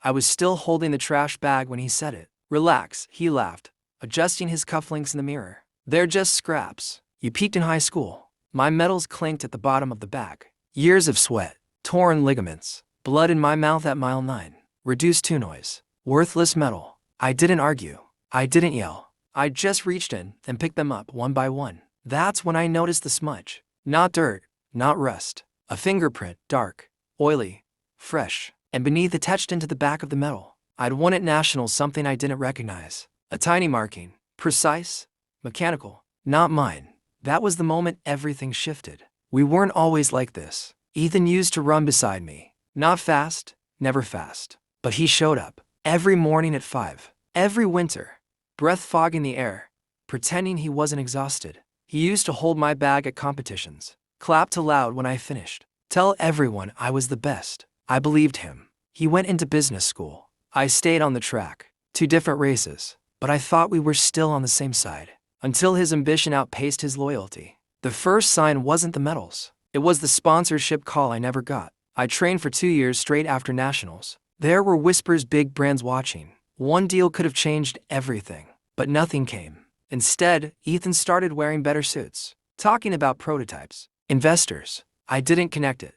I was still holding the trash bag when he said it. Relax, he laughed, adjusting his cufflinks in the mirror. They're just scraps. You peaked in high school. My metals clinked at the bottom of the bag. Years of sweat, torn ligaments, blood in my mouth at mile 9. Reduced to noise. Worthless metal. I didn't argue. I didn't yell. I just reached in and picked them up one by one. That's when I noticed the smudge. Not dirt, not rust. A fingerprint, dark, oily, fresh, and beneath it etched into the back of the metal. I'd won at nationals something I didn't recognize. A tiny marking. Precise, mechanical, not mine. That was the moment everything shifted. We weren't always like this. Ethan used to run beside me. Not fast, never fast. But he showed up. Every morning at 5. Every winter. Breath fog in the air. Pretending he wasn't exhausted. He used to hold my bag at competitions. Clapped aloud when I finished. Tell everyone I was the best. I believed him. He went into business school. I stayed on the track. 2 different races. But I thought we were still on the same side. Until his ambition outpaced his loyalty. The first sign wasn't the medals. It was the sponsorship call I never got. I trained for 2 years straight after nationals. There were whispers, big brands watching. One deal could have changed everything. But nothing came. Instead, Ethan started wearing better suits. Talking about prototypes. Investors. I didn't connect it.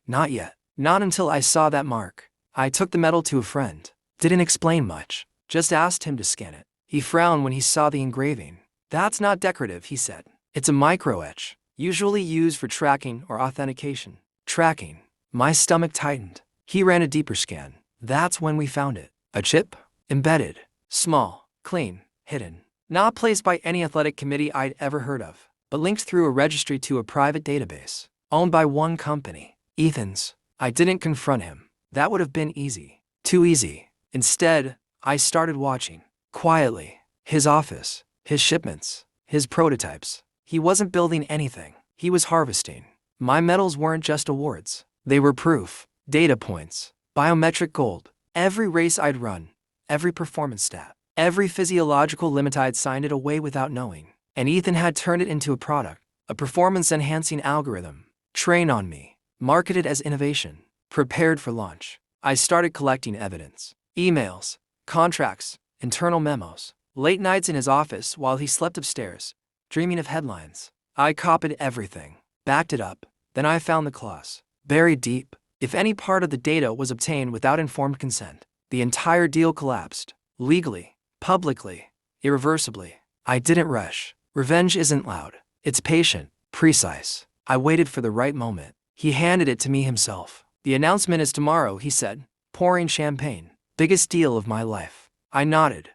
Not yet. Not until I saw that mark. I took the medal to a friend. Didn't explain much. Just asked him to scan it. He frowned when he saw the engraving. That's not decorative, he said. It's a micro-etch, usually used for tracking or authentication. Tracking. My stomach tightened. He ran a deeper scan. That's when we found it. A chip? Embedded. Small. Clean. Hidden. Not placed by any athletic committee I'd ever heard of, but linked through a registry to a private database. Owned by one company. Ethan's. I didn't confront him. That would have been easy. Too easy. Instead, I started watching. Quietly. His office. His shipments. His prototypes. He wasn't building anything. He was harvesting. My medals weren't just awards. They were proof. Data points. Biometric gold. Every race I'd run. Every performance stat. Every physiological limit I'd signed it away without knowing. And Ethan had turned it into a product. A performance-enhancing algorithm. Trained on me. Marketed as innovation. Prepared for launch. I started collecting evidence. Emails. Contracts. Internal memos. Late nights in his office while he slept upstairs, dreaming of headlines. I copied everything. Backed it up. Then I found the clause. Buried deep. If any part of the data was obtained without informed consent, the entire deal collapsed. Legally. Publicly. Irreversibly. I didn't rush. Revenge isn't loud. It's patient. Precise. I waited for the right moment. He handed it to me himself. The announcement is tomorrow, he said, pouring champagne. Biggest deal of my life. I nodded.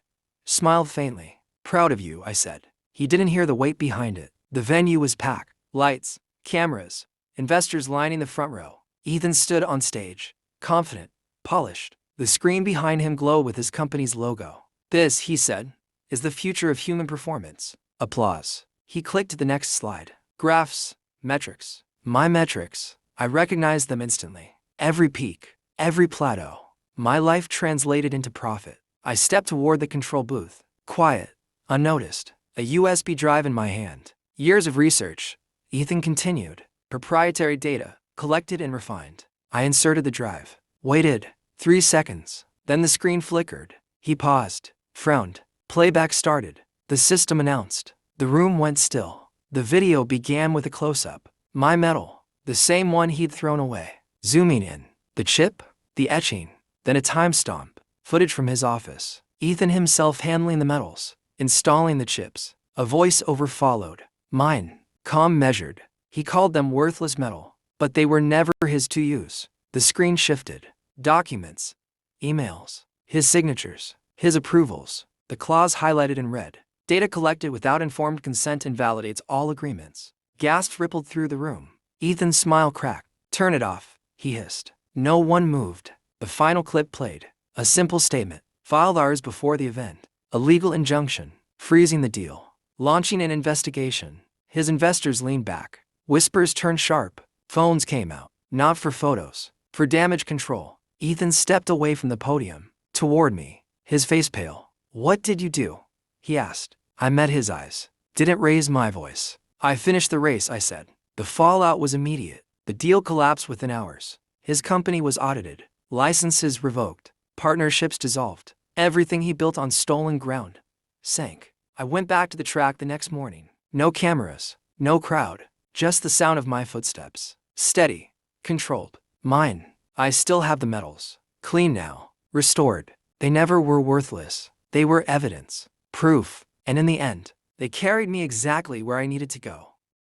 Smiled faintly. Proud of you, I said. He didn't hear the weight behind it. The venue was packed. Lights. Cameras. Investors lining the front row. Ethan stood on stage. Confident. Polished. The screen behind him glowed with his company's logo. This, he said, is the future of human performance. Applause. He clicked to the next slide. Graphs. Metrics. My metrics. I recognized them instantly. Every peak. Every plateau. My life translated into profit. I stepped toward the control booth. Quiet. Unnoticed. A USB drive in my hand. Years of research. Ethan continued. Proprietary data. Collected and refined. I inserted the drive. Waited. 3 seconds. Then the screen flickered. He paused. Frowned. Playback started. The system announced. The room went still. The video began with a close-up. My medal. The same one he'd thrown away. Zooming in. The chip. The etching. Then a time stamp. Footage from his office. Ethan himself handling the medals. Installing the chips. A voice-over followed. Mine. Calm, measured. He called them worthless metal. But they were never his to use. The screen shifted. Documents. Emails. His signatures. His approvals. The clause highlighted in red. Data collected without informed consent invalidates all agreements. Gasps rippled through the room. Ethan's smile cracked. Turn it off, he hissed. No one moved. The final clip played. A simple statement. Filed hours before the event. A legal injunction. Freezing the deal. Launching an investigation. His investors leaned back. Whispers turned sharp. Phones came out. Not for photos. For damage control. Ethan stepped away from the podium. Toward me. His face pale. What did you do? He asked. I met his eyes. Didn't raise my voice. I finished the race, I said. The fallout was immediate. The deal collapsed within hours. His company was audited. Licenses revoked. Partnerships dissolved. Everything he built on stolen ground sank. I went back to the track the next morning. No cameras, no crowd, just the sound of my footsteps. Steady, controlled. Mine. I still have the medals. Clean now. Restored. They never were worthless. They were evidence. Proof. And in the end, they carried me exactly where I needed to go.